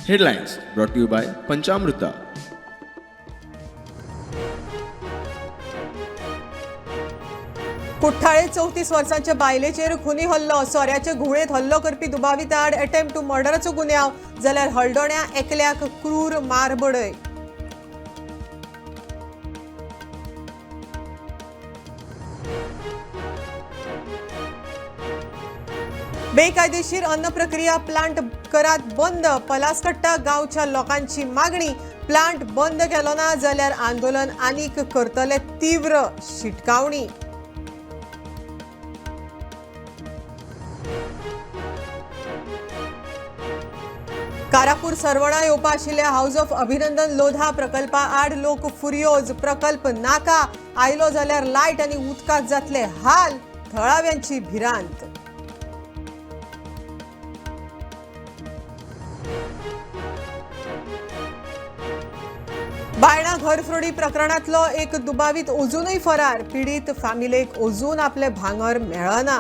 Headlines brought to you by Panchamrita. कुठ्ठाळे 34 वर्सांच्या बायलेचेर खुनी हल्लो. सोऱ्याचे घुळेत हल्लो करपी दुबावित आड अटेम्प्ट टू मर्डराचो गुन्यांव जाल्यार हळडोण्या एकल्याक क्रूर मारबडय. बेकायदेशीर अन्न प्रक्रिया प्लांट करात बंद. पलासकट्टा गांवच्या लोकांची मागणी. प्लांट बंद केलो ना जाल्यार आंदोलन आनीक करतले तीव्र शिटकावणी. कारापूर सरवणा येवपा आशिल्ल्या हाऊस ऑफ अभिनंदन लोधा प्रकल्पा आड लोक फुरियोज. प्रकल्प नाका आयलो जाल्यार लायट आनी उदकाक जातले हाल. थळाव्यांची भिरांत. बायणा घरफोडी प्रकरणातलो एक दुबावित अजूनय फरार. पीडित फॅमिलीक अजून आपले भांगर मेळना.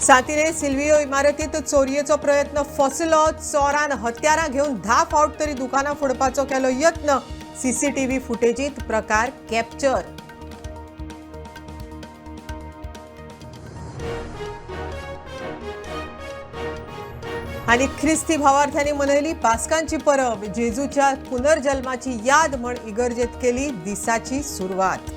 सातिरे सिल्वियो इमारतीत चोरयेचो प्रयत्न फसलो. चोरान हत्यारां घेवन 10 फावट तरी दुकानां फोडपाचो केलो यत्न. सीसीटीव्ही फुटेजीत प्रकार कॅप्चर. आणि ख्रिस्ती भावार्थ्यांनी मनयली पास्कांची परब. जेजूच्या पुनर्जन्माची याद म्हण इगर्जेत केली दिसाची सुरवात.